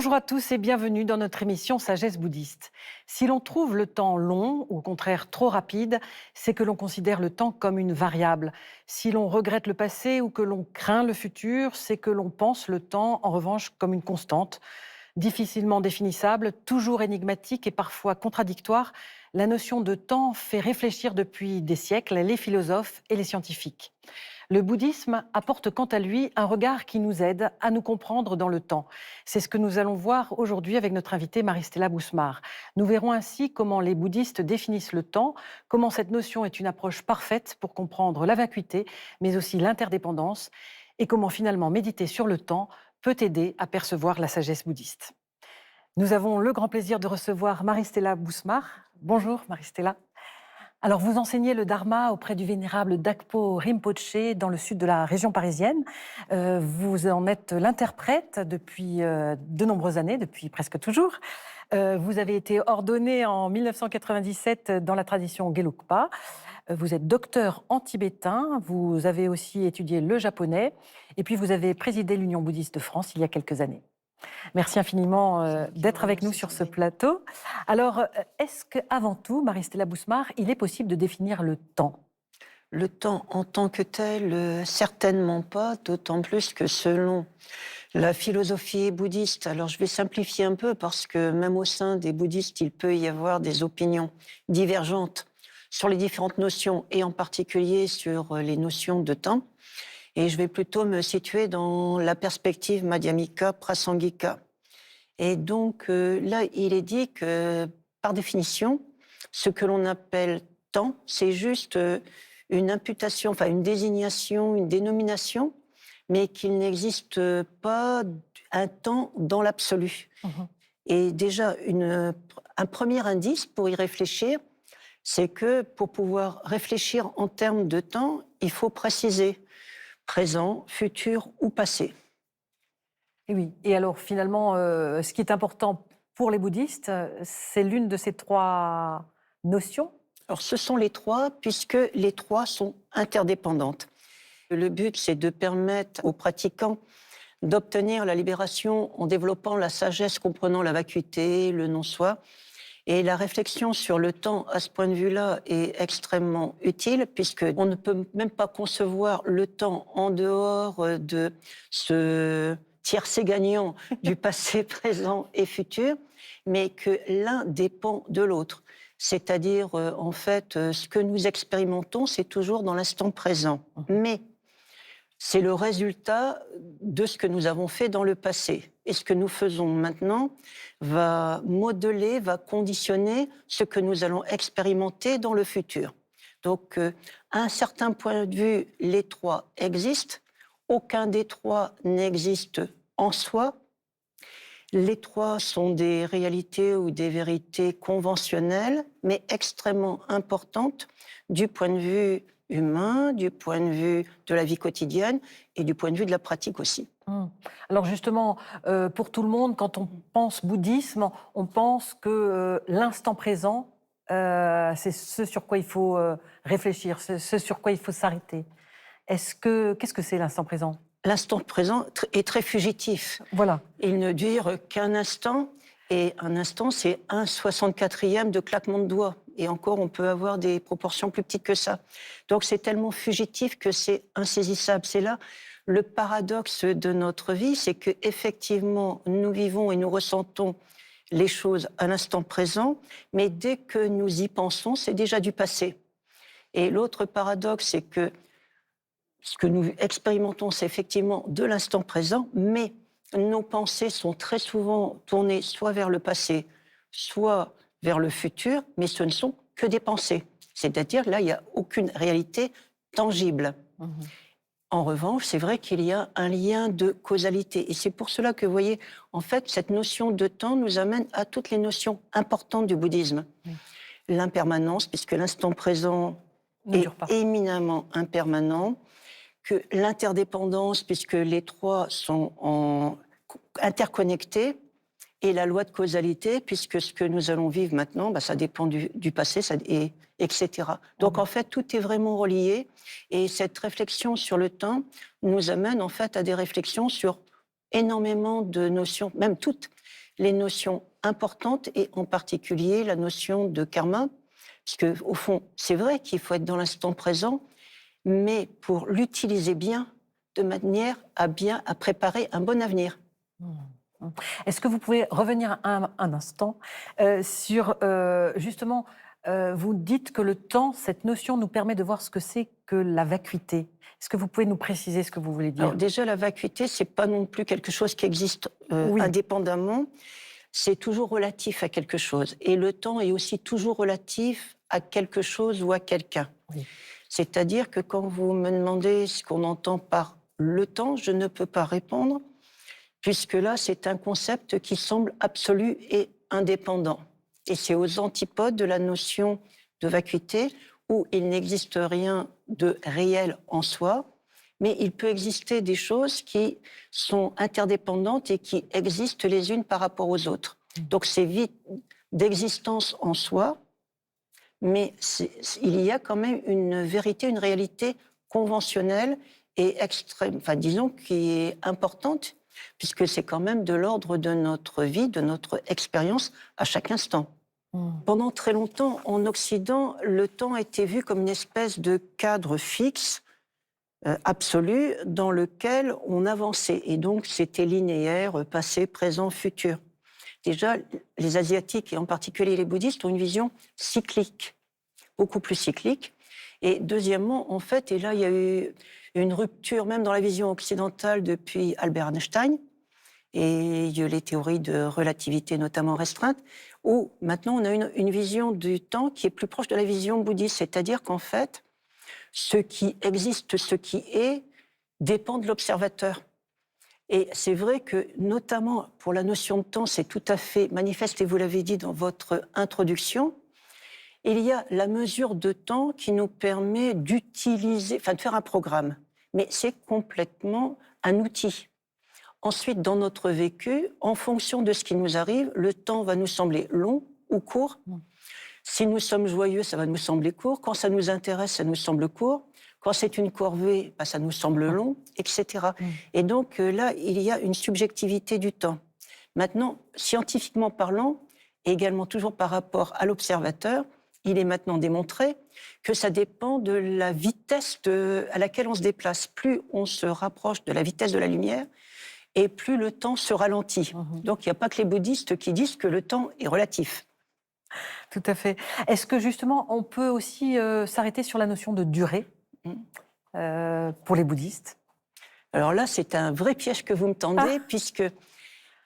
Bonjour à tous et bienvenue dans notre émission Sagesse bouddhiste. Si l'on trouve le temps long, ou au contraire trop rapide, c'est que l'on considère le temps comme une variable. Si l'on regrette le passé ou que l'on craint le futur, c'est que l'on pense le temps, en revanche, comme une constante. Difficilement définissable, toujours énigmatique et parfois contradictoire, la notion de temps fait réfléchir depuis des siècles les philosophes et les scientifiques. Le bouddhisme apporte quant à lui un regard qui nous aide à nous comprendre dans le temps. C'est ce que nous allons voir aujourd'hui avec notre invitée Marie-Stella Bousmar. Nous verrons ainsi comment les bouddhistes définissent le temps, comment cette notion est une approche parfaite pour comprendre la vacuité, mais aussi l'interdépendance, et comment finalement méditer sur le temps peut aider à percevoir la sagesse bouddhiste. Nous avons le grand plaisir de recevoir Marie-Stella Bousmar. Bonjour Marie-Stella. Alors, vous enseignez le Dharma auprès du vénérable Dakpo Rinpoche dans le sud de la région parisienne. Vous en êtes l'interprète depuis de nombreuses années, depuis presque toujours. Vous avez été ordonné en 1997 dans la tradition Gelugpa. Vous êtes docteur en tibétain. Vous avez aussi étudié le japonais. Et puis, vous avez présidé l'Union bouddhiste de France il y a quelques années. Merci infiniment d'être avec nous sur ce plateau. Alors, est-ce qu'avant tout, Marie-Stella Bousmar, il est possible de définir le temps ? Le temps en tant que tel, certainement pas, d'autant plus que selon la philosophie bouddhiste, alors je vais simplifier un peu parce que même au sein des bouddhistes, il peut y avoir des opinions divergentes sur les différentes notions et en particulier sur les notions de temps. Et je vais plutôt me situer dans la perspective Madhyamika Prasangika. Et donc là, il est dit que, par définition, ce que l'on appelle temps, c'est juste une imputation, enfin une désignation, une dénomination, mais qu'il n'existe pas un temps dans l'absolu. Et déjà, un premier indice pour y réfléchir, c'est que pour pouvoir réfléchir en termes de temps, il faut préciser présent, futur ou passé. Et oui. Et alors, finalement, ce qui est important pour les bouddhistes, c'est l'une de ces trois notions. Alors, ce sont les trois, puisque les trois sont interdépendantes. Le but, c'est de permettre aux pratiquants d'obtenir la libération en développant la sagesse, comprenant la vacuité, le non-soi. Et la réflexion sur le temps, à ce point de vue-là, est extrêmement utile, puisqu'on ne peut même pas concevoir le temps en dehors de ce tiercé gagnant du passé, présent et futur, mais que l'un dépend de l'autre. C'est-à-dire, en fait, ce que nous expérimentons, c'est toujours dans l'instant présent. Mais c'est le résultat de ce que nous avons fait dans le passé. Et ce que nous faisons maintenant va modeler, va conditionner ce que nous allons expérimenter dans le futur. Donc, à un certain point de vue, les trois existent. Aucun des trois n'existe en soi. Les trois sont des réalités ou des vérités conventionnelles, mais extrêmement importantes du point de vue humain, du point de vue de la vie quotidienne et du point de vue de la pratique aussi. Alors justement, pour tout le monde, quand on pense bouddhisme, on pense que l'instant présent, c'est ce sur quoi il faut réfléchir, ce sur quoi il faut s'arrêter. Qu'est-ce que c'est l'instant présent ? L'instant présent est très fugitif. Voilà. Il ne dure qu'un instant, et un instant, c'est 1/64e de claquement de doigts. Et encore, on peut avoir des proportions plus petites que ça. Donc c'est tellement fugitif que c'est insaisissable. C'est là le paradoxe de notre vie, c'est que effectivement, nous vivons et nous ressentons les choses à l'instant présent, mais dès que nous y pensons, c'est déjà du passé. Et l'autre paradoxe, c'est que ce que nous expérimentons, c'est effectivement de l'instant présent, mais nos pensées sont très souvent tournées soit vers le passé, soit vers le futur, mais ce ne sont que des pensées. C'est-à-dire, là, il n'y a aucune réalité tangible. En revanche, c'est vrai qu'il y a un lien de causalité. Et c'est pour cela que, vous voyez, en fait, cette notion de temps nous amène à toutes les notions importantes du bouddhisme. L'impermanence, puisque l'instant présent est éminemment impermanent, que l'interdépendance, puisque les trois sont interconnectés, et la loi de causalité, puisque ce que nous allons vivre maintenant, ça dépend du passé, etc. Donc en fait, tout est vraiment relié, et cette réflexion sur le temps nous amène en fait à des réflexions sur énormément de notions, même toutes, les notions importantes et en particulier la notion de karma, puisque au fond, c'est vrai qu'il faut être dans l'instant présent, mais pour l'utiliser bien, de manière à préparer un bon avenir. Mmh. Mmh. Est-ce que vous pouvez revenir un instant sur justement, vous dites que le temps, cette notion nous permet de voir ce que c'est que la vacuité. Est-ce que vous pouvez nous préciser ce que vous voulez Alors dire? déjà, la vacuité, c'est pas non plus quelque chose qui existe Oui, indépendamment. C'est toujours relatif à quelque chose. Et le temps est aussi toujours relatif à quelque chose ou à quelqu'un. oui. C'est-à-dire que quand vous me demandez ce qu'on entend par le temps, je ne peux pas répondre, puisque là, c'est un concept qui semble absolu et indépendant. Et c'est aux antipodes de la notion de vacuité, où il n'existe rien de réel en soi, mais il peut exister des choses qui sont interdépendantes et qui existent les unes par rapport aux autres. Donc c'est vide d'existence en soi, mais il y a quand même une vérité, une réalité conventionnelle et extrême, enfin disons qui est importante, puisque c'est quand même de l'ordre de notre vie, de notre expérience à chaque instant. Mmh. Pendant très longtemps, en Occident, le temps a été vu comme une espèce de cadre fixe, absolu, dans lequel on avançait. Et donc, c'était linéaire, passé, présent, futur. Déjà, les Asiatiques, et en particulier les bouddhistes, ont une vision cyclique, beaucoup plus cyclique. Et deuxièmement, en fait, et là, il y a eu une rupture même dans la vision occidentale depuis Albert Einstein, et il y a les théories de relativité notamment restreintes, où maintenant on a une vision du temps qui est plus proche de la vision bouddhiste, c'est-à-dire qu'en fait, ce qui existe, ce qui est, dépend de l'observateur. Et c'est vrai que, notamment pour la notion de temps, c'est tout à fait manifeste, et vous l'avez dit dans votre introduction, il y a la mesure de temps qui nous permet d'utiliser, enfin de faire un programme, mais c'est complètement un outil. Ensuite, dans notre vécu, en fonction de ce qui nous arrive, le temps va nous sembler long ou court. Mm. Si nous sommes joyeux, ça va nous sembler court. Quand ça nous intéresse, ça nous semble court. Quand c'est une corvée, ça nous semble long, etc. Mm. Et donc là, il y a une subjectivité du temps. Maintenant, scientifiquement parlant, et également toujours par rapport à l'observateur, il est maintenant démontré que ça dépend de la vitesse à laquelle on se déplace. Plus on se rapproche de la vitesse de la lumière, et plus le temps se ralentit. Mhm. Donc, il n'y a pas que les bouddhistes qui disent que le temps est relatif. Tout à fait. Est-ce que justement, on peut aussi s'arrêter sur la notion de durée Mm. pour les bouddhistes? Alors là, c'est un vrai piège que vous me tendez, puisque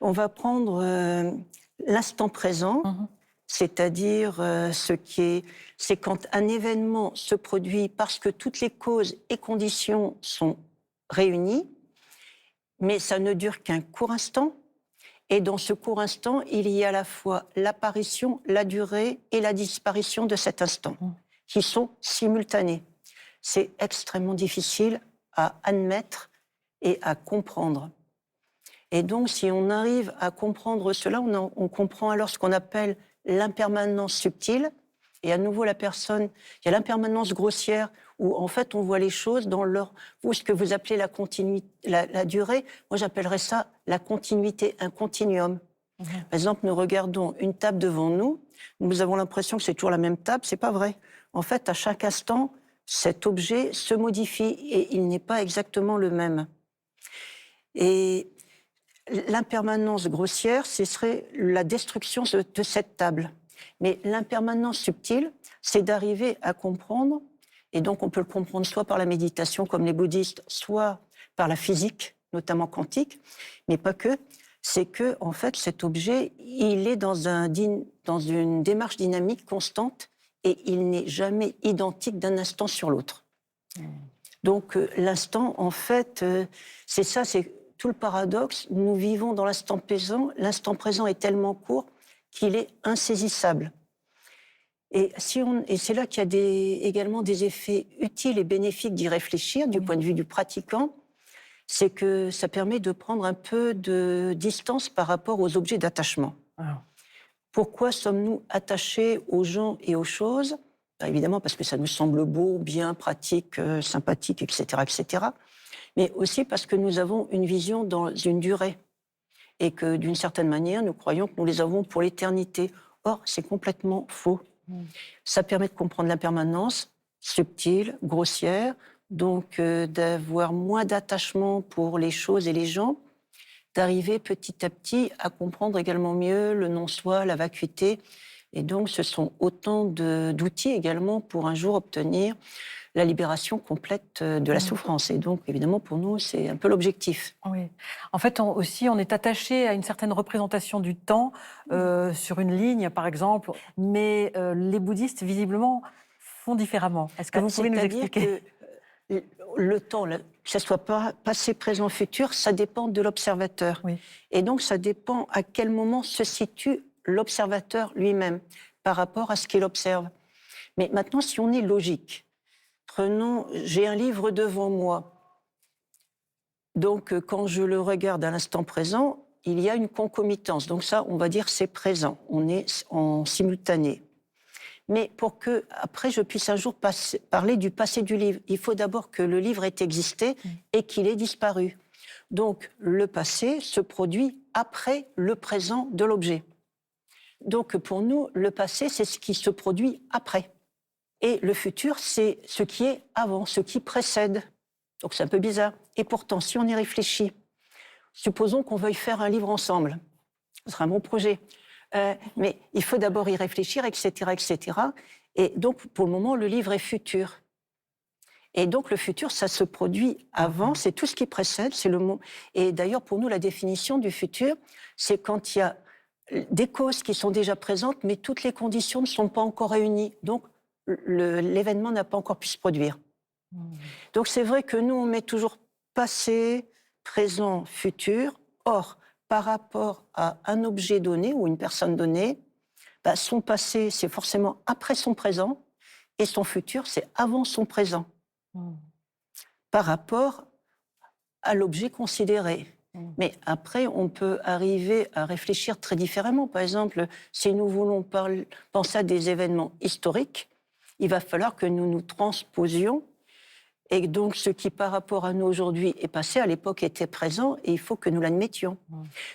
on va prendre l'instant présent, Mhm. c'est-à-dire c'est quand un événement se produit parce que toutes les causes et conditions sont réunies, mais ça ne dure qu'un court instant. Et dans ce court instant, il y a à la fois l'apparition, la durée et la disparition de cet instant, qui sont simultanées. C'est extrêmement difficile à admettre et à comprendre. Et donc, si on arrive à comprendre cela, on comprend alors ce qu'on appelle l'impermanence subtile. Et à nouveau, il y a l'impermanence grossière, où en fait, on voit les choses dans ou ce que vous appelez la continuité, la durée. Moi, j'appellerais ça la continuité, un continuum. Mhm. Par exemple, nous regardons une table devant nous, nous avons l'impression que c'est toujours la même table, c'est pas vrai. En fait, à chaque instant, cet objet se modifie et il n'est pas exactement le même. Et l'impermanence grossière, ce serait la destruction de cette table. Mais l'impermanence subtile, c'est d'arriver à comprendre, et donc on peut le comprendre soit par la méditation, comme les bouddhistes, soit par la physique, notamment quantique, mais pas que. C'est que, en fait, cet objet, il est dans une démarche dynamique constante, et il n'est jamais identique d'un instant sur l'autre. Donc l'instant, en fait, c'est ça, c'est tout le paradoxe. Nous vivons dans l'instant présent. L'instant présent est tellement court qu'il est insaisissable. Et c'est là qu'il y a également des effets utiles et bénéfiques d'y réfléchir du point de vue du pratiquant. C'est que ça permet de prendre un peu de distance par rapport aux objets d'attachement. Ah. Pourquoi sommes-nous attachés aux gens et aux choses ? Évidemment parce que ça nous semble beau, bien, pratique, sympathique, etc., etc. Mais aussi parce que nous avons une vision dans une durée. et que d'une certaine manière, nous croyons que nous les avons pour l'éternité. Or, c'est complètement faux. Mm. Ça permet de comprendre l'impermanence, subtile, grossière, donc d'avoir moins d'attachement pour les choses et les gens, d'arriver petit à petit à comprendre également mieux le non-soi, la vacuité. Et donc, ce sont autant d'outils également pour un jour obtenir la libération complète de la Mm. souffrance. Et donc, évidemment, pour nous, c'est un peu l'objectif. Oui. En fait, aussi, on est attaché à une certaine représentation du temps, sur une ligne, par exemple. Mais les bouddhistes, visiblement, font différemment. Est-ce que vous pouvez nous C'est-à-dire expliquer? que le temps, que ce soit pas passé, présent, futur, ça dépend de l'observateur. Oui. Et donc, ça dépend à quel moment se situe l'observateur lui-même par rapport à ce qu'il observe. Mais maintenant, si on est logique, prenons, j'ai un livre devant moi. Donc, quand je le regarde à l'instant présent, il y a une concomitance. Donc ça, on va dire c'est présent. On est en simultané. Mais pour que, après, je puisse un jour parler du passé du livre, il faut d'abord que le livre ait existé et qu'il ait disparu. Donc, le passé se produit après le présent de l'objet. Donc, pour nous, le passé, c'est ce qui se produit après. Et le futur, c'est ce qui est avant, ce qui précède. Donc, c'est un peu bizarre. Et pourtant, si on y réfléchit, supposons qu'on veuille faire un livre ensemble. Ce sera un bon projet. Mais il faut d'abord y réfléchir, etc., etc. Et donc, pour le moment, le livre est futur. Et donc, le futur, ça se produit avant, c'est tout ce qui précède, c'est le mot. Et d'ailleurs, pour nous, la définition du futur, c'est quand il y a des causes qui sont déjà présentes, mais toutes les conditions ne sont pas encore réunies. Donc, l'événement n'a pas encore pu se produire. Donc, c'est vrai que nous, on met toujours passé, présent, futur. Or, par rapport à un objet donné ou une personne donnée, son passé, c'est forcément après son présent, et son futur, c'est avant son présent, par rapport à l'objet considéré. Mais après, on peut arriver à réfléchir très différemment. Par exemple, si nous voulons penser à des événements historiques, il va falloir que nous nous transposions. Et donc, ce qui, par rapport à nous aujourd'hui, est passé, à l'époque était présent, et il faut que nous l'admettions.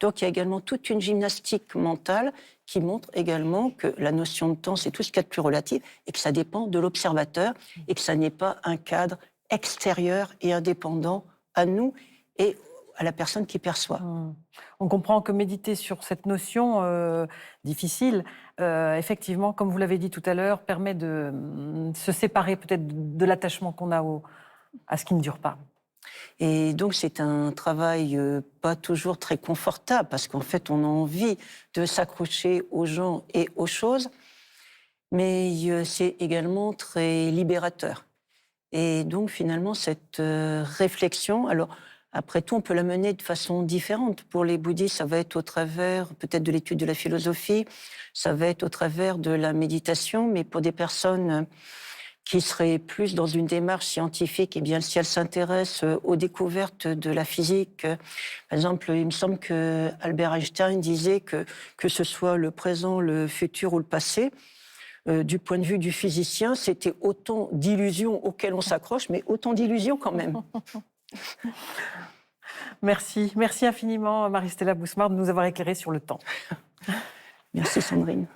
Donc, il y a également toute une gymnastique mentale qui montre également que la notion de temps, c'est tout ce qu'il y a de plus relatif, et que ça dépend de l'observateur, et que ça n'est pas un cadre extérieur et indépendant à nous et à la personne qui perçoit. On comprend que méditer sur cette notion difficile, effectivement, comme vous l'avez dit tout à l'heure, permet de se séparer peut-être de l'attachement qu'on a à ce qui ne dure pas. Et donc, c'est un travail pas toujours très confortable, parce qu'en fait, on a envie de s'accrocher aux gens et aux choses, mais c'est également très libérateur. Et donc, finalement, cette réflexion, alors, après tout, on peut la mener de façon différente. Pour les bouddhistes, ça va être au travers peut-être de l'étude de la philosophie, ça va être au travers de la méditation, mais pour des personnes qui seraient plus dans une démarche scientifique, eh bien, si elles s'intéressent aux découvertes de la physique, par exemple, il me semble que Albert Einstein disait que ce soit le présent, le futur ou le passé, du point de vue du physicien, c'était autant d'illusions auxquelles on s'accroche, mais autant d'illusions quand même. Merci. Merci infiniment, Marie-Stella Bousmard, de nous avoir éclairé sur le temps. Merci Sandrine.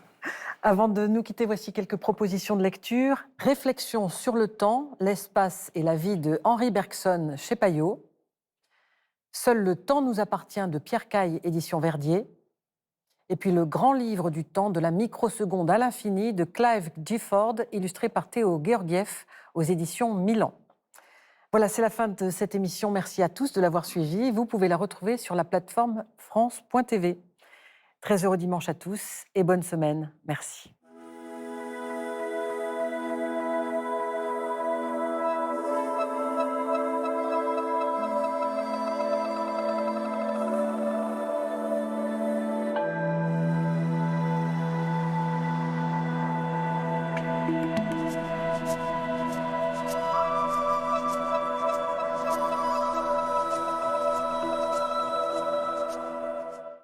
Avant de nous quitter, voici quelques propositions de lecture. Réflexion sur le temps, l'espace et la vie de Henri Bergson chez Payot. Seul le temps nous appartient de Pierre Caille, édition Verdier. Et puis le grand livre du temps de la microseconde à l'infini de Clive Gifford, illustré par Théo Georgiev aux éditions Milan. Voilà, c'est la fin de cette émission. Merci à tous de l'avoir suivie. Vous pouvez la retrouver sur la plateforme France.tv. Très heureux dimanche à tous et bonne semaine. Merci.